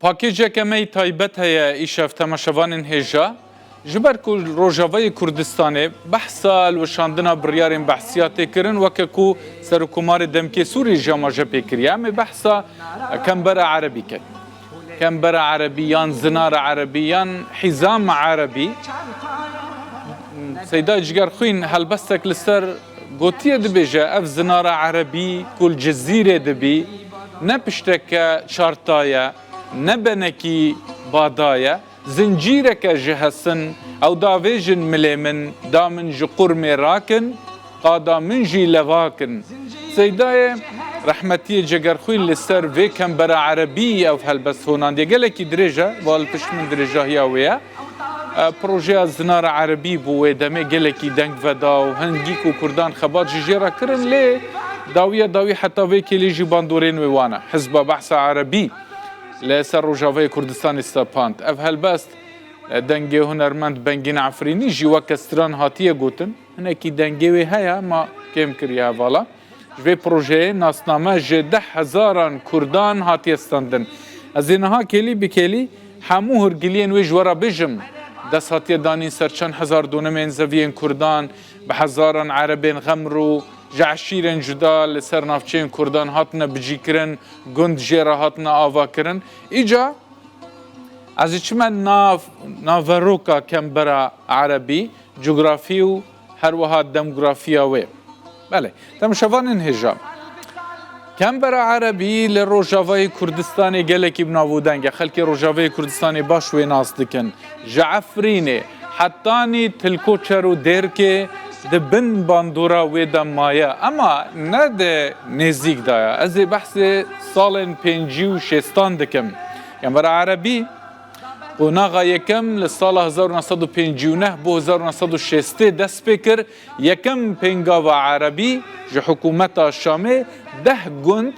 پاکیجێکە مەی تایبەت هەیە ئیشەف تەماشەوانên هێژە ji ber ku Rojavayê Kurdistanê behsa weşandina biryarên behsiya têkirin weke ku Serokkomarê Demkê Sûrî ji ma je pêkiriye em ê behsa kembera erebî ket. Kembera erebî yan zinara erebî yan hîzama erebî Seyda Cigerxwîn helbestek li ser gotiye dibêje ev zinara erebî ku li Cezîrê dibî ne pişteke çartaye ne benekî badaye zincîreke ji hesin ew davêjin milê min da min ji qurmê rakin qada min jî levakin Seydayê rehmetiyê Cegerxwîn li ser vê kembera erebî ew helbest honandiye gelekî dirêj e val pişt min dirêjahiya wê ye projeya zinara erebî bû wê demê gelekî deng veda û hin gîk û Kurdan xebat ji jêra kirin lê dawiya dawî heta vê kêlî jî bandorên wê wan e hizba behsa erebî li ser Rojavayê Kurdistanê sepand ev helbest dengê hunermend Bengîn Efrînî jî weke stran hatiye gotin hinekî dengê wê heye ma kêm kiriye hevala ji vê projeyê nasname ji 10,000 Kurdan hatiye standin ez ê niha kêlî bi kêlî hemû hûrgiliyên wê ji we re bijim dest hatiye danîn ser çend hezar donemên zeviyên Kurdan bi hezaran erebên xemr ji eşîrên cuda li ser navçeyên Kurdan hatine bicîkirin gund jê re hatine avakirin îca ez ê çime naveroka kembera erebî cografî û her wiha demografiya wê belê temaşevanên hêja kembera erebî li Rojavayê Kurdistanê gelekî binavûdeng e xelkê Rojavayê Kurdistanê baş wê nas dikin ji Efrînê hettanî Tilkoçer û Dêrkê di bin bandora wê de maye ama ne de nêzik da ye ez ê behsê salên pêncî û şêstan dikim kembera erebî qonaxa yekem li sala 1959 bo 1960 dest pê kir yekem pêngava erebî ji hikûmeta Şamê 10 gund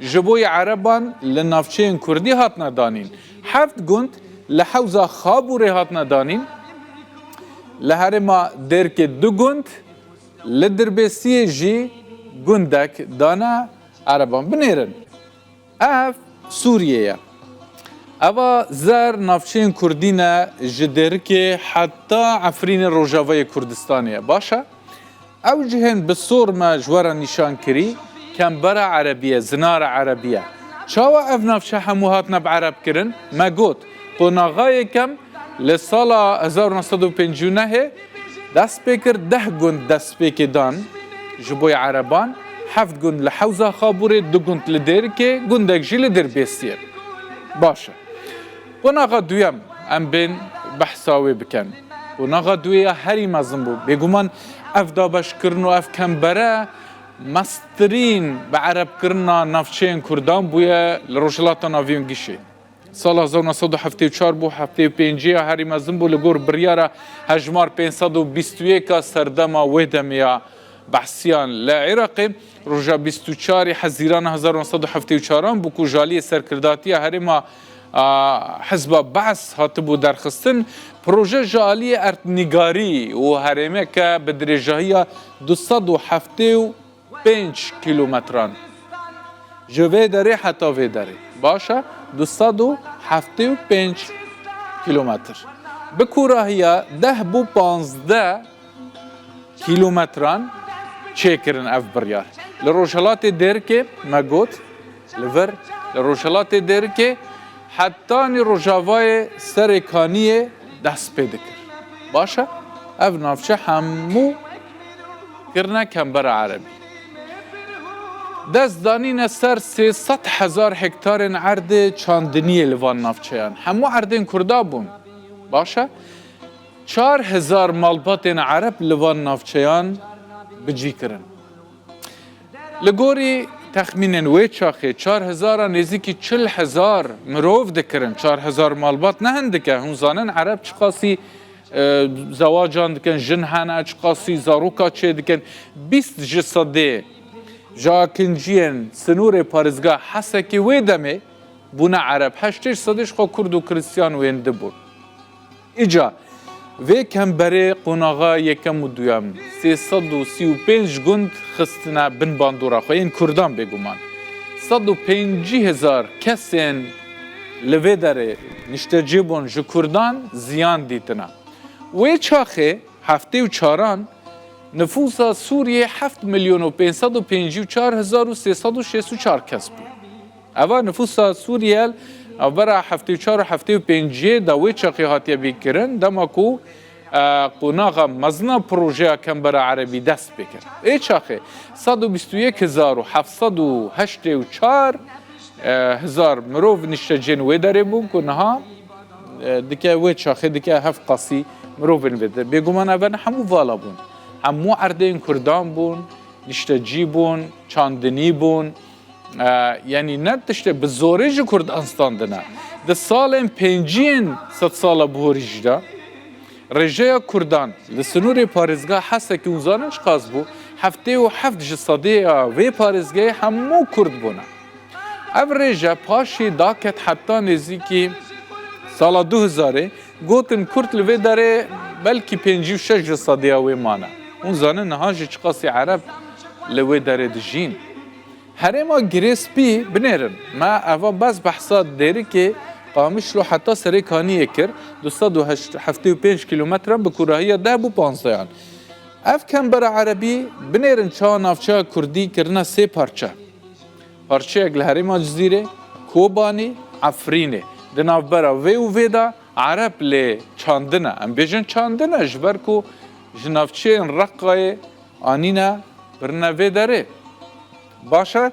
ji bo ereban li navçeyên Kurdî hatine danîn 7 gund li hewza Xaburê hatine danîn li herêma Dêrkê 2 gund li Dirbêsiyê jî gundek dane ereban binêrin ev Sûriye ye Eva zer navçeyên Kurdî ne ji Dêrikê heta Efrînê Rojavayê Kurdistanê ye baş e ew cihên bi sor me ji we re nîşan kirî kembera erebî ye zinara erebî ye çawa ev navçe hemû hatine bi ereb kirin me got qonaxa yekem li sala 1959 dest pê kir 10 gund dest pêkê dan ji bo ereban 7 gund li hewza Xaburê 2 gund li Dêrikê gundek jî li Dirbêsiyê baş e qonaxa duyem em bên behsa wê bikin qonaxa duyê herî mezin bû bêguman ev dabeşkirin û ev kembere mestirîn bi erebkirina navçeyên Kurdan bûye li Rojhilata Navîn Gişê sala 1974 bû 75 herî mezin bû li gor biryara hejmar 521 serdema wê demê ya behsiyan li Iraqê roja 24 Hezîrana 1974 bû ku jaliyê serkirdatiya herêma Hizba Baes hatibû derxistin proje ji aliyê erdnîgarî û herêmeke bi dirêjahiya 275 kilometran ji vê derê heta vê derê baş e 275 kilometr bi kurahiya 10 bû 15 kilometran çêkirin ev biryar li Rojhilatê Dêrkê me got li vir li Rojhilatê Dêrkê hettanî Rojavayê Serêkaniyê dest pê dikir baş e ev navçe hemû kirine kembera erebî dest danîne ser 300,000 hektarên erdê çandiniyê li van navçeyan hemû erdên Kurda bûn baş e 4,000 malbatên ereb li van navçeyan bicî kirin li gorî texmînên wê çaxê 4,000 nêzîkî 40,000 mirov dikirin 4,000 malbat ne hin dike hûn zanin ereb çi qasî zewacan dikin jin hene çi qasî zaroka çê dikin 20 ji sedê ji akinciyên sinûrê parêzgah hesekê wê demê bûne ereb 8 sedê ji xwe Kurd û Kristyan wên dibûn îca vê kemberê qonaxa yekem û duyem 335 gund xistine bin bandora xwe yên Kurdan bêguman 150,000 kesên لوی داره نشتجی بون جو کردان زیان دیتنا وی چاخه هفته و چاران نفوس سوریه 7,554,364 کس بود. اول نفوس سوریه برای هفته و چار و هفته و پنجه دوی چاقی هاتیه بیکرن دما کو قناغا مزنا پروژه کم برای عربی دست بکن. ای چاقی 121,784 هزار مروف نشتجین وی داره بون که نها دیگه وی چاقی دیگه هفت قاسی مروف نویده. بگومان اول همو والا بون. همو عردین کردان بون، نشتجی بون، چاندنی بون، یعنی نه تشته به زوره جو کردستان دنه. ده سال پنجین ست سال بوریج دا رژه کردان لسنور پارزگاه حسه که اونزانش قاز بو هفته و هفت جساده و پارزگاه همو کرد بونه. او رژه پاشی داکت حتی نزدیکی سال 2000 گوتن کرد لوی داره بلکی 56 جساده و مانه. اون زانه نهاجی چقاسی عرب لوی داره دجین. هره ما گریسپی بنیرن. ما اوا باز بحثات داری که قامش رو حتی سری کانیه کر 275 کیلومتر به کوراهی 10 بو 15 اف کم برای عربی بنیرن چا نافچا کردی کرنا سه پارچه. پارچه اگل هره ما جزیره کوبانی عفرینه. دناف برا و ویدا عرب لی چاندنه. ام بیجن چاندنه جبر کو جنافچه این رقای آنینا برنوه داره. باشه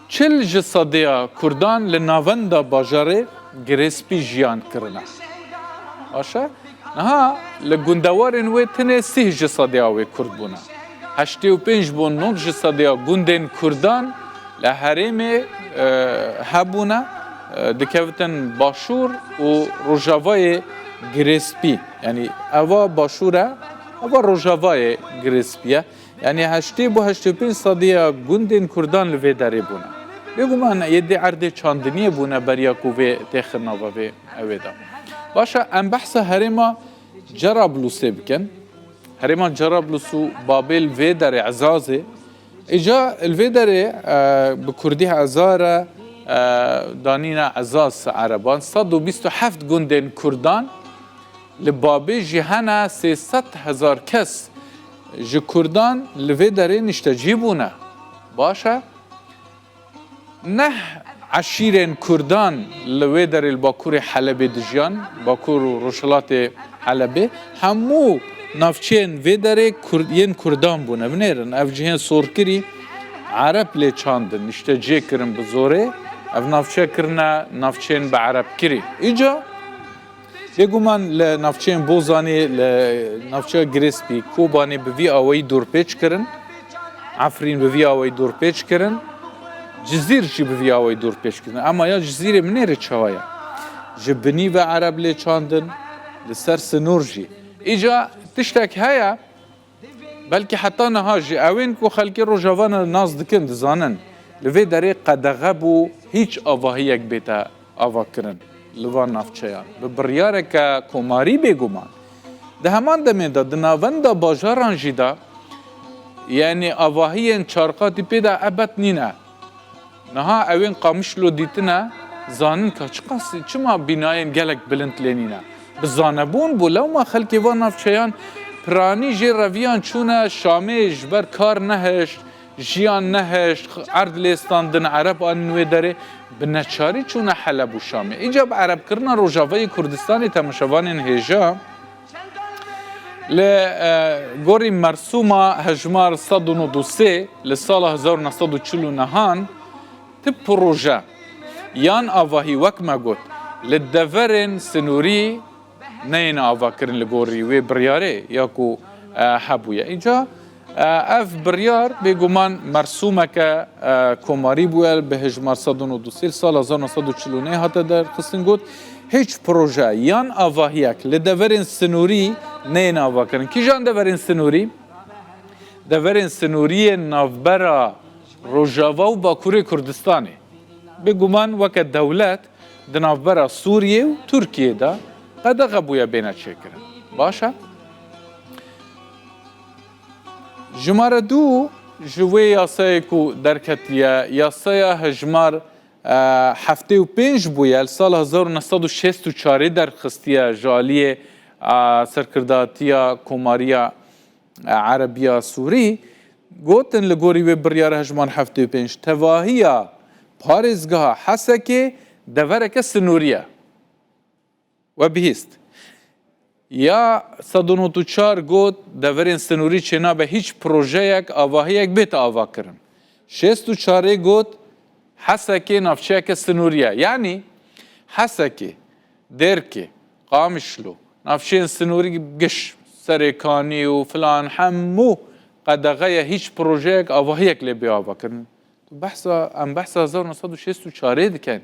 چل جسادیا کردان لناوندا باجاره گریسپی جیان کرنا. باشه نه لگندوارن و تنه 3 جسادیا و کرد بونه. 85 بون 9 جسادیا گندن کردان لحریم هبونه دکوتن باشور و روجاوای گریسپی یعنی اوا باشوره اوا روجاوای گریسپیه یعنی 85 صدیا گندن کردان لوی داره بونه. بگو من یه عرض چاندنی بونه بریا کوه تخنا و اویدا. باشه ام بحث هرما جرابلوسه بکن. هرما جرابلوسو بابل وی داره عزازه. اجا الوی داره بکردی عزاره دانینا عزاز عربان 127 گندن کردان لبابه جهانا 300,000 کس جو کردان لوی داره نشتجی بونه. باشه نه عشیرین کردان لوی داره الباکور حلب دجیان باکور و روشلات حلبه همو نافچین وی داره ین کردان بونه بنیرن اف جهن سورکری عرب لی چاندن نشتجی کرن بزوره اف نافچه کرنا نافچین به عرب کری ایجا بگو من لنافچین بوزانی لنافچه گریسپی کوبانی به وی آوی دور پیچ کرن عفرین به وی آوی دور پیچ کرن جزیر چی به وی آوی دور پیچ کرن اما یا جزیر منیره چوایا جبنی و عرب لی چاندن لسر سنور جی ایجا تشتک هیا بلکه حتی نهاجی اوین کو خلکی رو جوان ناز دکن دزانن لوی داره قدغه بو هیچ آواهی یک بیتا آوا کرن لوان نافچیان به بریاره که کماری بگومان ده همان دمه دا دناوند باجاران جیدا یعنی آواهی چارقاتی پیدا ابت نینه نها اوین قامشلو دیتنه زانن که چما بیناین گلک بلند لینینه بزانبون بو لو ما خلکی وان نافچیان پرانی جی رویان چونه شامه جبر کار نهشت جیان نهشت عرض لیستاندن عرب آنوی داره به نچاری چونه حلب و شامه اینجا به عرب کرنا روجاوی کردستانی تماشاوان هجا لگوری مرسوما هجمار 193 لسال 1949 تب پروژه یان آواهی وک ما گوت لدورن سنوری نین آوا کرن لگوری و بریاره یا کو حبویه اینجا اف بریار بگومان مرسومه که کماری بویل به هجمار 192 سال 1949 هاته در خستن گوت هیچ پروژه یان آواهیک لدورن سنوری نین آوا کرن کی جان دورن سنوری؟ دورن سنوری نافبرا روجاوا و باکوری کردستانی بگومان وقت دولت دنافبرا سوریه و ترکیه دا قدغه بویا بینه چه کرن باشه؟ جماره دو جوی یاسای کو درکتیه یاسای هجمار 75 بویه سال 1964 در خستیه جالی سرکرداتیا کماریا عربیا سوری گوتن لگوری و بریار هجمان 75 تواهیا پارزگاه حسکه دورک سنوریه و بهیست یا 194 گوت دورین سنوری چنا به هیچ پروژه یک آواهی یک بیت آوا کرن 64 گوت حسکه نافچه که سنوریه یعنی حسکه درکه قامشلو نافچه سنوری گش سرکانی و فلان همو قدغه هیچ پروژه یک آواهی یک لبی آوا کرن بحث 1964 دکن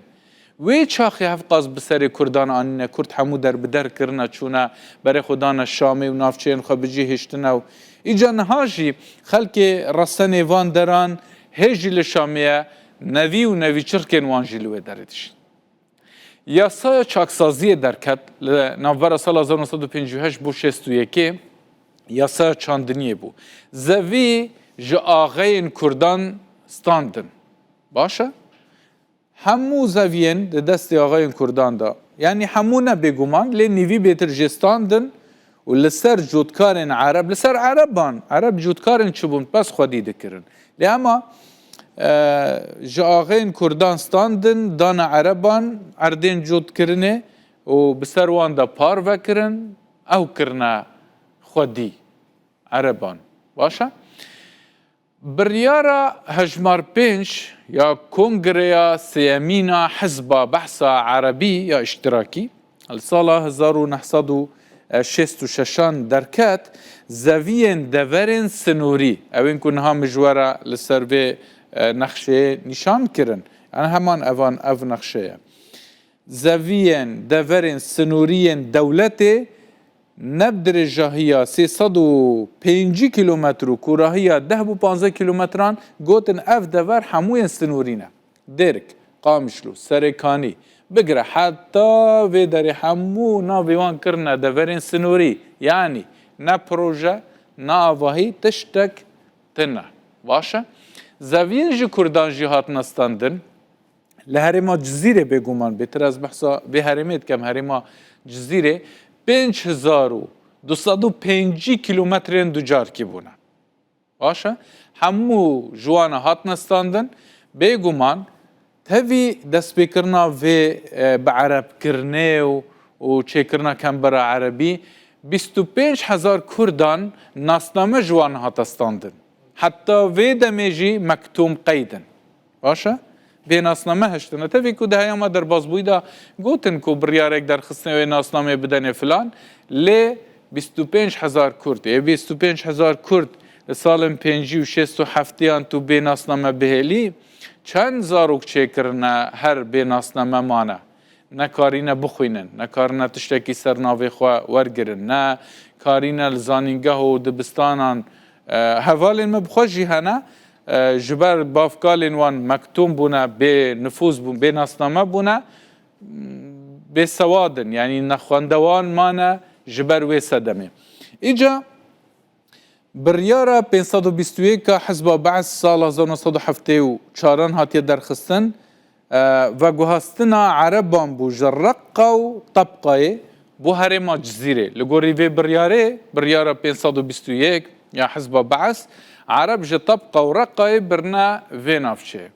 وی چاخی هف قاز بسر کردان آنینه کرد همو در بدر کرنه چونه برای خودان شامی و نافچین خواه بجی هشتنه و ایجا نهاجی خلک رسن وان دران هجی لشامیه نوی و نوی چرکن وانجی لوی دردش یاسای چاکسازی درکت نوبر سال 1958 بو 61 یاسای چاندنیه بو زوی جا آغین کردان ستاندن باشه؟ همو زوین ده دست آغاین کردان دا یعنی همو نبگومان لی نیوی بیتر جستاندن و لسر جودکارن عرب لسر عربان عرب جودکارن چبون پس خودی دکرن لی اما جا آغاین کردان ستاندن دان عربان عردین جود کرنه و بسر وان دا پار وکرن او کرنه خودی عربان باشه؟ بریارا هجمار 5 یا کنگریا سیمینا حزب بحث عربی یا اشتراکی السال 1966 درکت زوین دورن سنوری اوین کنها مجوره لسر به نقشه نشان کرن انا همان او نقشه زوین دورن سنوری دولت نبدر جاهیا 305 کیلومتر و کوراهیا 10 و 15 کیلومتران گوتن اف دور هموی سنورینه درک قامشلو سرکانی بگره حتی و در همو ناویوان کرنه دورین سنوری یعنی نه پروژه نه آواهی تشتک تنه باشه زوین جی کردان جی هات نستاندن لهرما جزیره بگومان بهتر از بحثا به هرمید کم هرما جزیره 5205 کیلومترین دوجار کی بونه باشه همو جوانا هات نستاندن بگومان تاوی دست بکرنا و بعرب کرنه و چه کرنا کم برا عربی 25000 کردان ناسنامه جوانا هات استاندن حتی و دمیجی مکتوم قیدن باشه به ناسنامه هشتنه تاوی که ده ما در بازبویدا گوتن که بریارک در خستنه و ناسنامه بدن فلان لی 25000 کرد 25000 کرد سال 57 تو به ناسنامه بهلی چند زاروک چه کرنه هر به ناسنامه مانه نه کارینه بخوینن نه کارینه تشتکی سرناوی خواه ورگرن نه کارینه لزانینگه و دبستانان حوالین مبخوشی هنه جبر بافکالین وان مکتوم بونه به نفوذ بونه به ناسنامه بونه به سوادن یعنی نخواندوان مانه جبر وی صدمه ایجا بریارا 521 حزب بعث سال 1974 هاتی درخستن و گوهستنا عربان بو جرقه و طبقه بو هرما جزیره لگوری وی بریارا 521 یا حزب بعث عرب جه طبقه و رقه برنا وی نافچه